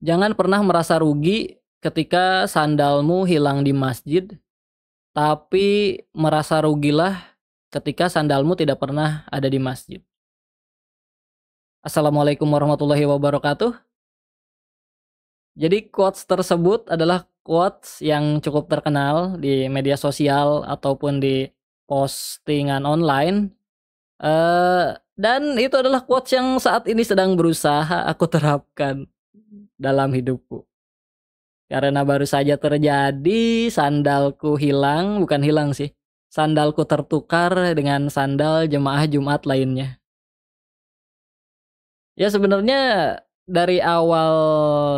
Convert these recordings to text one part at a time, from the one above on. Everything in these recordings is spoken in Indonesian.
Jangan pernah merasa rugi ketika sandalmu hilang di masjid, tapi merasa rugilah ketika sandalmu tidak pernah ada di masjid. Assalamualaikum warahmatullahi wabarakatuh. Jadi quotes tersebut adalah quotes yang cukup terkenal di media sosial ataupun di postingan online, dan itu adalah quotes yang saat ini sedang berusaha aku terapkan dalam hidupku. Karena baru saja terjadi sandalku hilang, bukan hilang sih, sandalku tertukar dengan sandal jemaah Jumat lainnya. Ya sebenarnya dari awal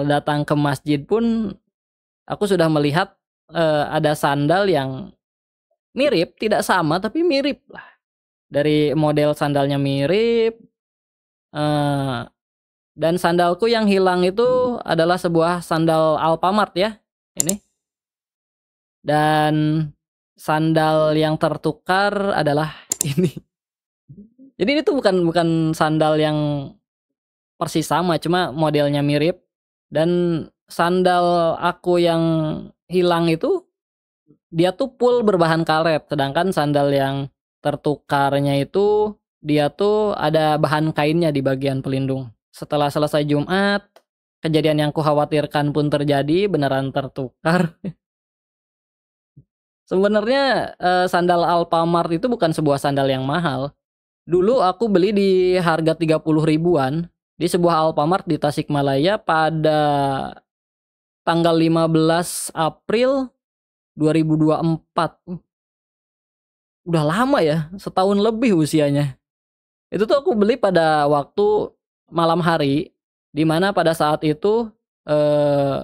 datang ke masjid pun aku sudah melihat, ada sandal yang mirip, tidak sama tapi mirip lah. Dari model sandalnya mirip, eee, dan sandalku yang hilang itu adalah sebuah sandal Alfamart ya, ini. Dan sandal yang tertukar adalah ini. Jadi ini tuh bukan sandal yang persis sama, cuma modelnya mirip, dan sandal aku yang hilang itu, dia tuh full berbahan karet, sedangkan sandal yang tertukarnya itu, dia tuh ada bahan kainnya di bagian pelindung. Setelah selesai Jumat, kejadian yang kukhawatirkan pun terjadi, beneran tertukar. Sebenarnya, sandal Alfamart itu bukan sebuah sandal yang mahal. Dulu aku beli di harga 30 ribuan di sebuah Alfamart di Tasikmalaya pada tanggal 15 April 2024. Udah lama ya, setahun lebih usianya. Itu tuh aku beli pada waktu malam hari, di mana pada saat itu, eee,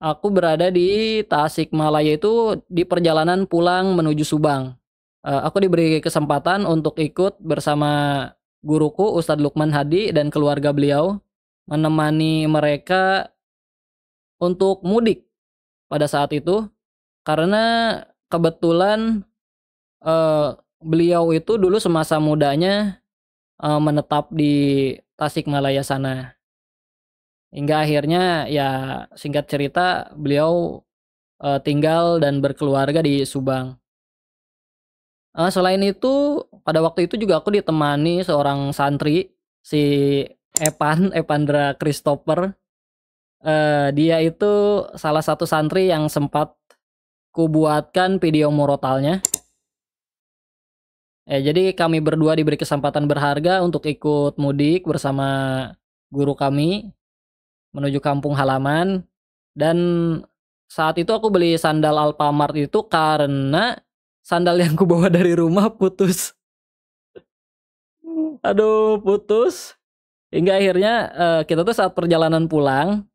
aku berada di Tasikmalaya itu di perjalanan pulang menuju Subang. Aku diberi kesempatan untuk ikut bersama guruku Ustadz Lukman Hadi dan keluarga beliau, menemani mereka untuk mudik pada saat itu, karena kebetulan, eee, beliau itu dulu semasa mudanya, menetap di Tasikmalaya sana. Hingga akhirnya ya singkat cerita beliau, tinggal dan berkeluarga di Subang. Selain itu, pada waktu itu juga aku ditemani seorang santri, si Evandra Christopher. Dia itu salah satu santri yang sempat kubuatkan video murotalnya. Jadi kami berdua diberi kesempatan berharga untuk ikut mudik bersama guru kami menuju kampung halaman, dan saat itu aku beli sandal Alfamart itu karena sandal yang kubawa dari rumah putus. Aduh, putus. Hingga akhirnya, kita tuh saat perjalanan pulang,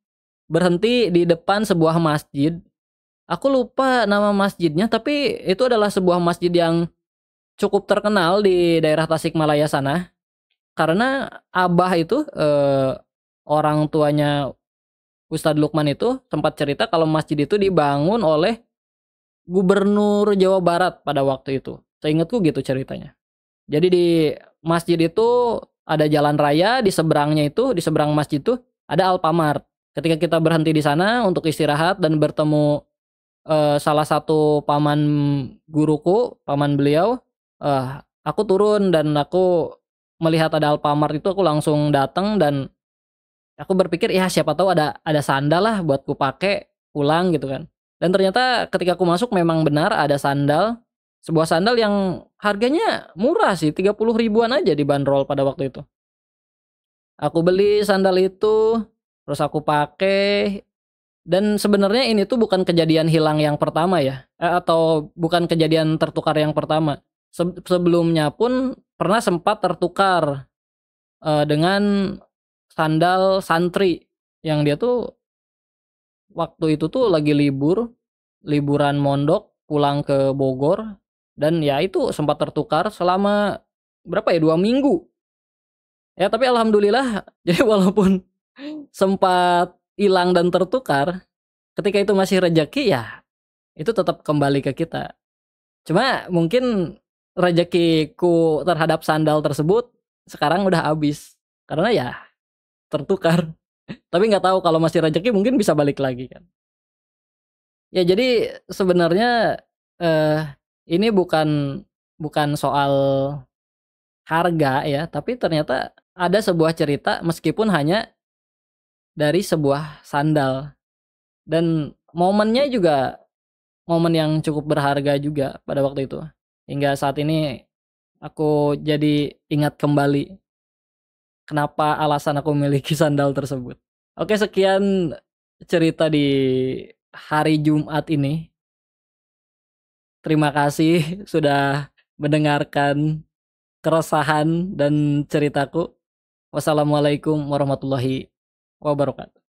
berhenti di depan sebuah masjid. Aku lupa nama masjidnya, tapi itu adalah sebuah masjid yang cukup terkenal di daerah Tasikmalaya sana. Karena abah itu, orang tuanya Ustadz Lukman itu sempat cerita kalau masjid itu dibangun oleh Gubernur Jawa Barat pada waktu itu. Seingatku gitu ceritanya. Jadi di masjid itu ada jalan raya, di seberangnya itu, di seberang masjid itu ada Alfamart. Ketika kita berhenti di sana untuk istirahat dan bertemu, salah satu paman guruku, paman beliau, aku turun dan aku melihat ada Alfamart itu, aku langsung datang dan aku berpikir, ya siapa tahu ada sandal lah buat kupakai pulang gitu kan. Dan ternyata ketika aku masuk memang benar ada sandal, sebuah sandal yang harganya murah sih, 30 ribuan aja dibanderol pada waktu itu. Aku beli sandal itu, terus aku pakai, dan sebenarnya ini tuh bukan kejadian hilang yang pertama ya, atau bukan kejadian tertukar yang pertama. Sebelumnya pun pernah sempat tertukar, dengan sandal santri yang dia tuh waktu itu tuh lagi liburan mondok pulang ke Bogor, dan ya itu sempat tertukar selama berapa ya, 2 minggu. Ya tapi alhamdulillah jadi walaupun sempat hilang dan tertukar, ketika itu masih rezeki ya itu tetap kembali ke kita. Cuma mungkin rezekiku terhadap sandal tersebut sekarang udah habis, karena ya tertukar. Tapi nggak tahu kalau masih rezeki mungkin bisa balik lagi kan. Ya jadi sebenarnya, eee, ini bukan bukan soal harga ya, tapi ternyata ada sebuah cerita meskipun hanya dari sebuah sandal dan momennya juga momen yang cukup berharga juga pada waktu itu. Hingga saat ini aku jadi ingat kembali kenapa alasan aku memiliki sandal tersebut. Oke, sekian cerita di hari Jumat ini. Terima kasih sudah mendengarkan keresahan dan ceritaku. Wassalamualaikum warahmatullahi wabarakatuh.